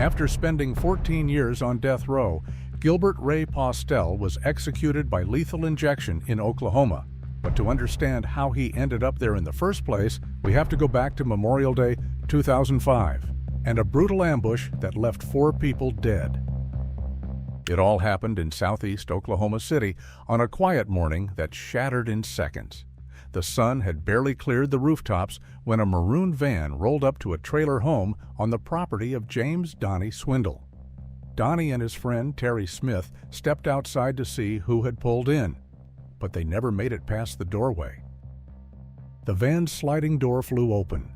After spending 14 years on death row, Gilbert Ray Postelle was executed by lethal injection in Oklahoma. But to understand how he ended up there in the first place, we have to go back to Memorial Day 2005 and a brutal ambush that left 4 people dead. It all happened in southeast Oklahoma City on a quiet morning that shattered in seconds. The sun had barely cleared the rooftops when a maroon van rolled up to a trailer home on the property of James Donnie Swindle. Donnie and his friend Terry Smith stepped outside to see who had pulled in, but they never made it past the doorway. The van's sliding door flew open.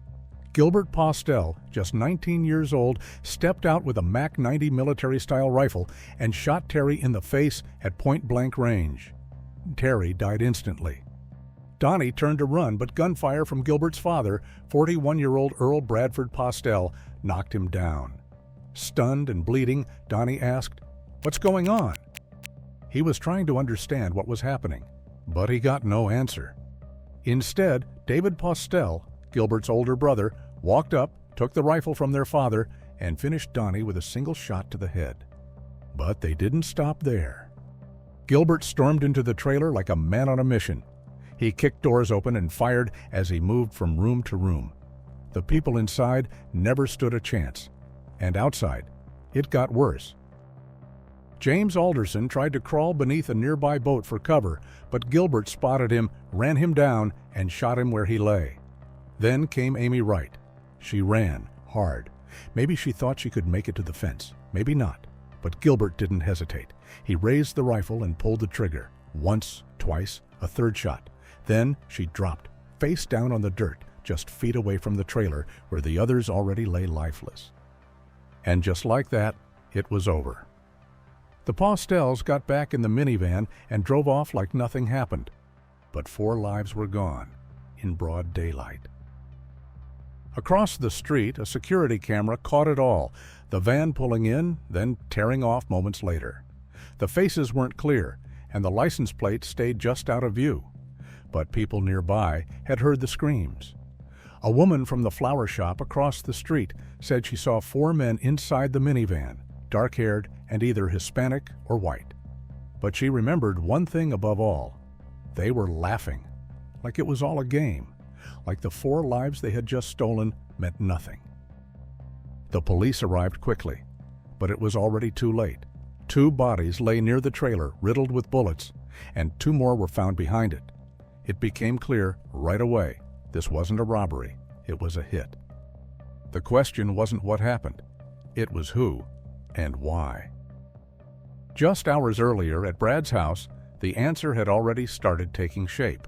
Gilbert Postelle, just 19 years old, stepped out with a Mac 90 military-style rifle and shot Terry in the face at point-blank range. Terry died instantly. Donnie turned to run, but gunfire from Gilbert's father, 41-year-old Earl Bradford Postelle, knocked him down. Stunned and bleeding, Donnie asked, "What's going on?" He was trying to understand what was happening, but he got no answer. Instead, David Postelle, Gilbert's older brother, walked up, took the rifle from their father, and finished Donnie with a single shot to the head. But they didn't stop there. Gilbert stormed into the trailer like a man on a mission. He kicked doors open and fired as he moved from room to room. The people inside never stood a chance. And outside, it got worse. James Alderson tried to crawl beneath a nearby boat for cover, but Gilbert spotted him, ran him down, and shot him where he lay. Then came Amy Wright. She ran hard. Maybe she thought she could make it to the fence. Maybe not. But Gilbert didn't hesitate. He raised the rifle and pulled the trigger. Once, twice, a third shot. Then she dropped, face down on the dirt, just feet away from the trailer where the others already lay lifeless. And just like that, it was over. The Postelles got back in the minivan and drove off like nothing happened. But 4 lives were gone in broad daylight. Across the street, a security camera caught it all, the van pulling in, then tearing off moments later. The faces weren't clear, and the license plate stayed just out of view. But people nearby had heard the screams. A woman from the flower shop across the street said she saw 4 men inside the minivan, dark-haired and either Hispanic or white. But she remembered one thing above all. They were laughing, like it was all a game, like the 4 lives they had just stolen meant nothing. The police arrived quickly, but it was already too late. 2 bodies lay near the trailer, riddled with bullets, and 2 more were found behind it. It became clear right away this wasn't a robbery, it was a hit. The question wasn't what happened, it was who and why. Just hours earlier at Brad's house, the answer had already started taking shape.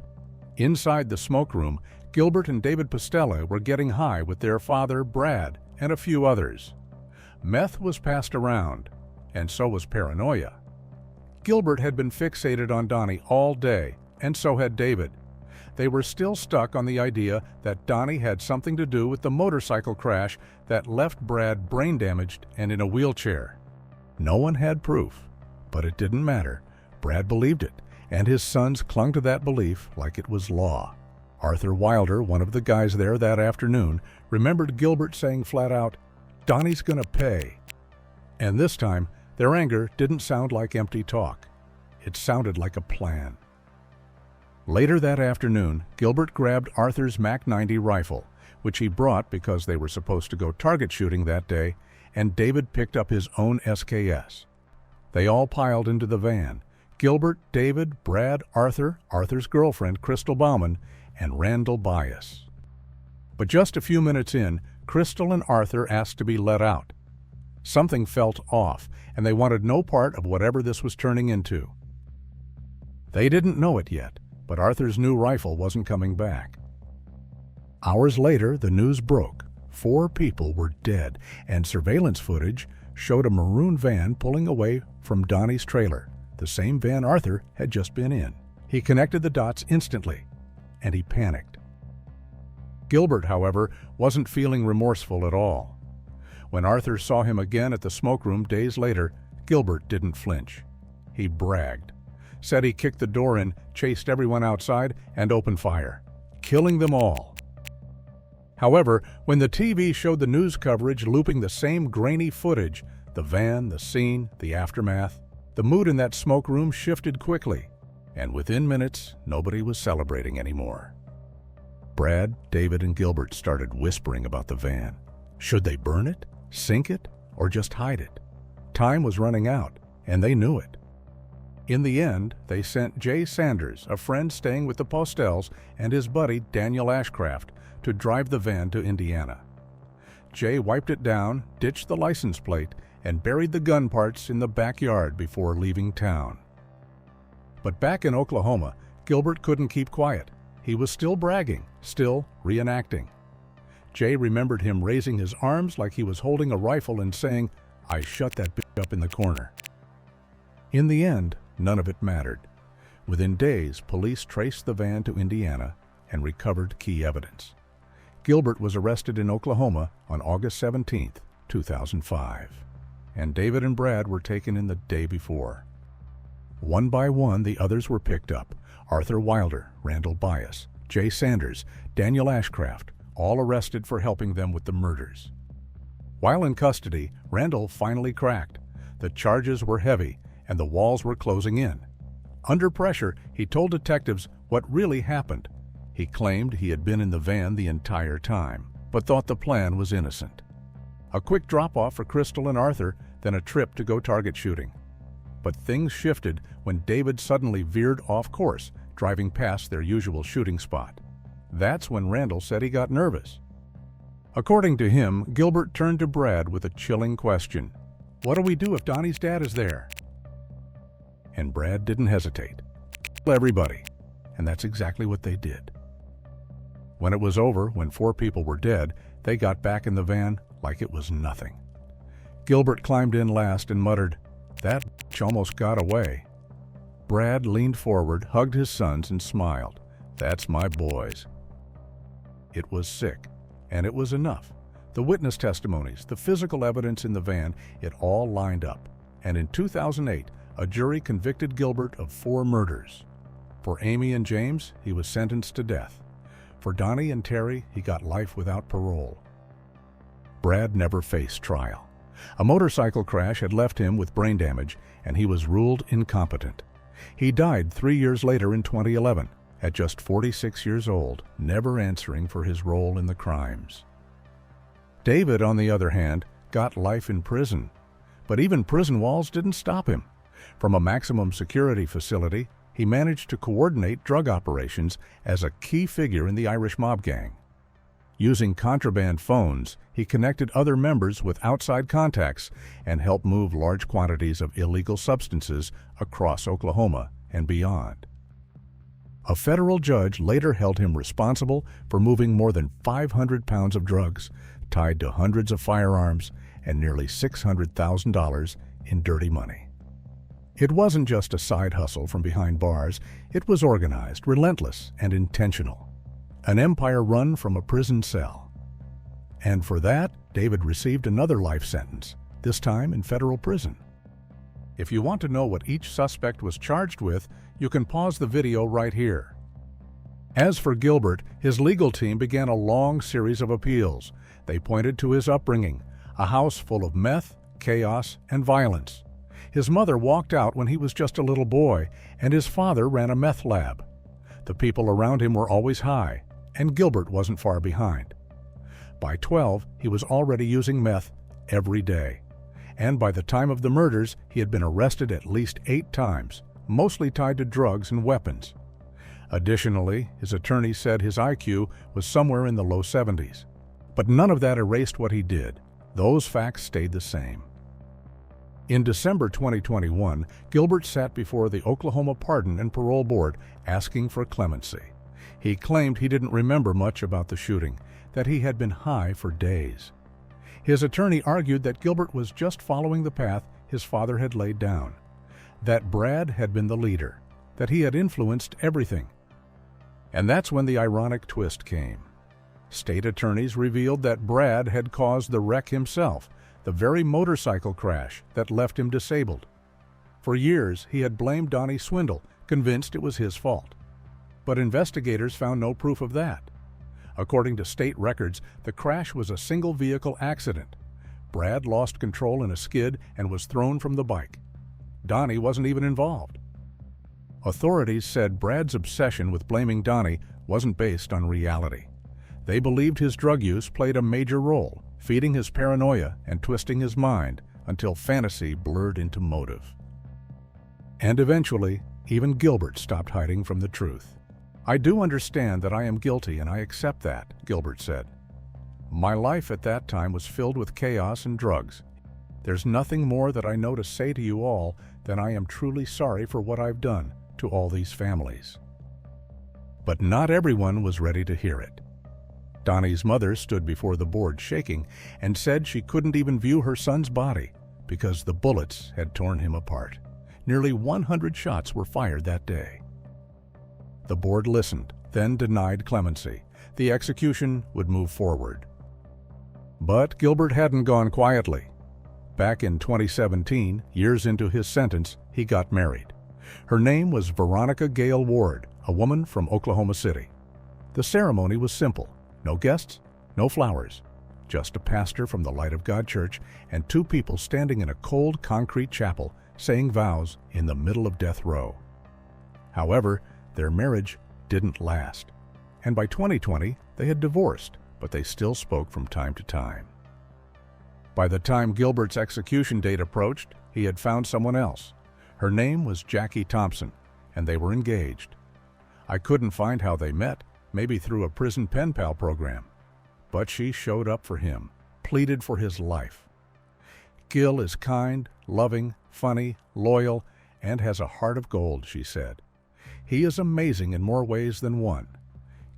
Inside the smoke room, Gilbert and David Postelle were getting high with their father, Brad, and a few others. Meth was passed around, and so was paranoia. Gilbert had been fixated on Donnie all day, and so had David. They were still stuck on the idea that Donnie had something to do with the motorcycle crash that left Brad brain-damaged and in a wheelchair. No one had proof, but it didn't matter. Brad believed it, and his sons clung to that belief like it was law. Arthur Wilder, one of the guys there that afternoon, remembered Gilbert saying flat out, "Donnie's gonna pay." And this time, their anger didn't sound like empty talk. It sounded like a plan. Later that afternoon, Gilbert grabbed Arthur's Mac 90 rifle, which he brought because they were supposed to go target shooting that day, and David picked up his own SKS. They all piled into the van: Gilbert, David, Brad, Arthur, Arthur's girlfriend, Crystal Bauman, and Randall Bias. But just a few minutes in, Crystal and Arthur asked to be let out. Something felt off, and they wanted no part of whatever this was turning into. They didn't know it yet, but Arthur's new rifle wasn't coming back. Hours later, the news broke. 4 people were dead, and surveillance footage showed a maroon van pulling away from Donnie's trailer, the same van Arthur had just been in. He connected the dots instantly, and he panicked. Gilbert, however, wasn't feeling remorseful at all. When Arthur saw him again at the smoke room days later, Gilbert didn't flinch. He bragged, said he kicked the door in, chased everyone outside, and opened fire, killing them all. However, when the TV showed the news coverage looping the same grainy footage, the van, the scene, the aftermath, the mood in that smoke room shifted quickly, and within minutes, nobody was celebrating anymore. Brad, David, and Gilbert started whispering about the van. Should they burn it, sink it, or just hide it? Time was running out, and they knew it. In the end, they sent Jay Sanders, a friend staying with the Postelles, and his buddy Daniel Ashcraft to drive the van to Indiana. Jay wiped it down, ditched the license plate, and buried the gun parts in the backyard before leaving town. But back in Oklahoma, Gilbert couldn't keep quiet. He was still bragging, still reenacting. Jay remembered him raising his arms like he was holding a rifle and saying, "I shut that bitch up in the corner." In the end, none of it mattered. Within days, police traced the van to Indiana and recovered key evidence. Gilbert was arrested in Oklahoma on August 17, 2005, and David and Brad were taken in the day before. One by one, the others were picked up. Arthur Wilder, Randall Bias, Jay Sanders, Daniel Ashcraft, all arrested for helping them with the murders. While in custody, Randall finally cracked. The charges were heavy, and the walls were closing in. Under pressure, he told detectives what really happened. He claimed he had been in the van the entire time, but thought the plan was innocent. A quick drop-off for Crystal and Arthur, then a trip to go target shooting. But things shifted when David suddenly veered off course, driving past their usual shooting spot. That's when Randall said he got nervous. According to him, Gilbert turned to Brad with a chilling question. "What do we do if Donnie's dad is there?" And Brad didn't hesitate. "Kill everybody." And that's exactly what they did. When it was over, when 4 people were dead, they got back in the van like it was nothing. Gilbert climbed in last and muttered, "That bitch almost got away." Brad leaned forward, hugged his sons, and smiled. "That's my boys." It was sick, and it was enough. The witness testimonies, the physical evidence in the van, it all lined up. And in 2008, a jury convicted Gilbert of 4 murders. For Amy and James, he was sentenced to death. For Donnie and Terry, he got life without parole. Brad never faced trial. A motorcycle crash had left him with brain damage, and he was ruled incompetent. He died 3 years later in 2011, at just 46 years old, never answering for his role in the crimes. David, on the other hand, got life in prison. But even prison walls didn't stop him. From a maximum security facility, he managed to coordinate drug operations as a key figure in the Irish mob gang. Using contraband phones, he connected other members with outside contacts and helped move large quantities of illegal substances across Oklahoma and beyond. A federal judge later held him responsible for moving more than 500 pounds of drugs, tied to hundreds of firearms and nearly $600,000 in dirty money. It wasn't just a side hustle from behind bars. It was organized, relentless, and intentional. An empire run from a prison cell. And for that, David received another life sentence, this time in federal prison. If you want to know what each suspect was charged with, you can pause the video right here. As for Gilbert, his legal team began a long series of appeals. They pointed to his upbringing, a house full of meth, chaos, and violence. His mother walked out when he was just a little boy, and his father ran a meth lab. The people around him were always high, and Gilbert wasn't far behind. By 12, he was already using meth every day. And by the time of the murders, he had been arrested at least 8 times, mostly tied to drugs and weapons. Additionally, his attorney said his IQ was somewhere in the low 70s. But none of that erased what he did. Those facts stayed the same. In December 2021, Gilbert sat before the Oklahoma Pardon and Parole Board asking for clemency. He claimed he didn't remember much about the shooting, that he had been high for days. His attorney argued that Gilbert was just following the path his father had laid down, that Brad had been the leader, that he had influenced everything. And that's when the ironic twist came. State attorneys revealed that Brad had caused the wreck himself, the very motorcycle crash that left him disabled. For years, he had blamed Donnie Swindle, convinced it was his fault. But investigators found no proof of that. According to state records, the crash was a single-vehicle accident. Brad lost control in a skid and was thrown from the bike. Donnie wasn't even involved. Authorities said Brad's obsession with blaming Donnie wasn't based on reality. They believed his drug use played a major role, feeding his paranoia and twisting his mind until fantasy blurred into motive. And eventually, even Gilbert stopped hiding from the truth. "I do understand that I am guilty, and I accept that," Gilbert said. "My life at that time was filled with chaos and drugs. There's nothing more that I know to say to you all than I am truly sorry for what I've done to all these families." But not everyone was ready to hear it. Donnie's mother stood before the board shaking and said she couldn't even view her son's body because the bullets had torn him apart. Nearly 100 shots were fired that day. The board listened, then denied clemency. The execution would move forward. But Gilbert hadn't gone quietly. Back in 2017, years into his sentence, he got married. Her name was Veronica Gale Ward, a woman from Oklahoma City. The ceremony was simple. No guests, no flowers. Just a pastor from the Light of God Church and two people standing in a cold concrete chapel saying vows in the middle of death row. However, their marriage didn't last. And by 2020, they had divorced, but they still spoke from time to time. By the time Gilbert's execution date approached, he had found someone else. Her name was Jackie Thompson, and they were engaged. I couldn't find how they met, maybe through a prison pen pal program. But she showed up for him, pleaded for his life. "Gil is kind, loving, funny, loyal, and has a heart of gold," she said. "He is amazing in more ways than one.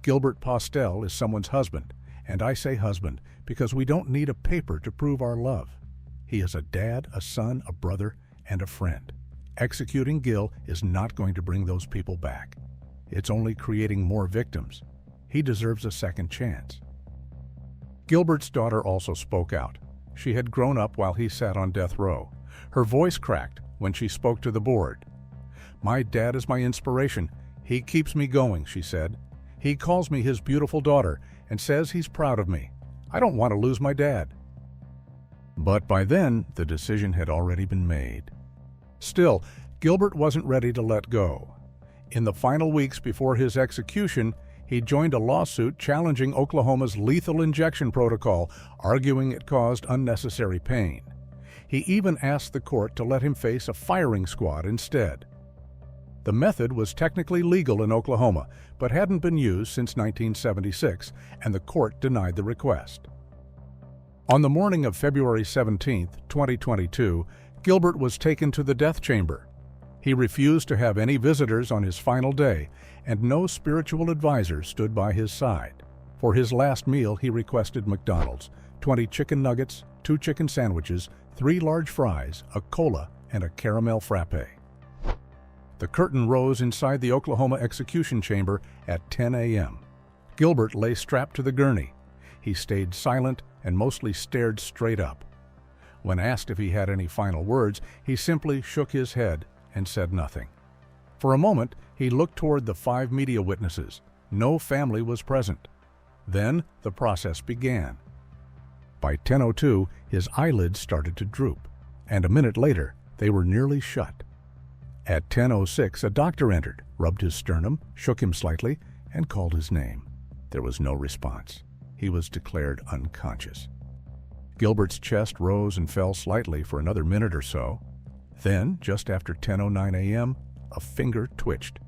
Gilbert Postelle is someone's husband, and I say husband because we don't need a paper to prove our love. He is a dad, a son, a brother, and a friend. Executing Gil is not going to bring those people back. It's only creating more victims. He deserves a second chance." Gilbert's daughter also spoke out. She had grown up while he sat on death row. Her voice cracked when she spoke to the board. "My dad is my inspiration. He keeps me going," she said. "He calls me his beautiful daughter and says he's proud of me. I don't want to lose my dad." But by then, the decision had already been made. Still, Gilbert wasn't ready to let go. In the final weeks before his execution, he joined a lawsuit challenging Oklahoma's lethal injection protocol, arguing it caused unnecessary pain. He even asked the court to let him face a firing squad instead. The method was technically legal in Oklahoma, but hadn't been used since 1976, and the court denied the request. On the morning of February 17, 2022, Gilbert was taken to the death chamber. He refused to have any visitors on his final day, and no spiritual advisor stood by his side. For his last meal, he requested McDonald's, 20 chicken nuggets, 2 chicken sandwiches, 3 large fries, a cola, and a caramel frappe. The curtain rose inside the Oklahoma execution chamber at 10 a.m. Gilbert lay strapped to the gurney. He stayed silent and mostly stared straight up. When asked if he had any final words, he simply shook his head and said nothing. For a moment, he looked toward the 5 media witnesses. No family was present. Then the process began. By 10:02, his eyelids started to droop, and a minute later, they were nearly shut. At 10:06, a doctor entered, rubbed his sternum, shook him slightly, and called his name. There was no response. He was declared unconscious. Gilbert's chest rose and fell slightly for another minute or so. Then, just after 10:09 a.m., a finger twitched.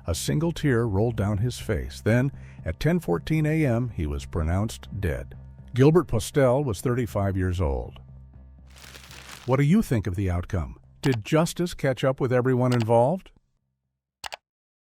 A single tear rolled down his face. Then, at 10:14 a.m., he was pronounced dead. Gilbert Postelle was 35 years old. What do you think of the outcome? Did justice catch up with everyone involved?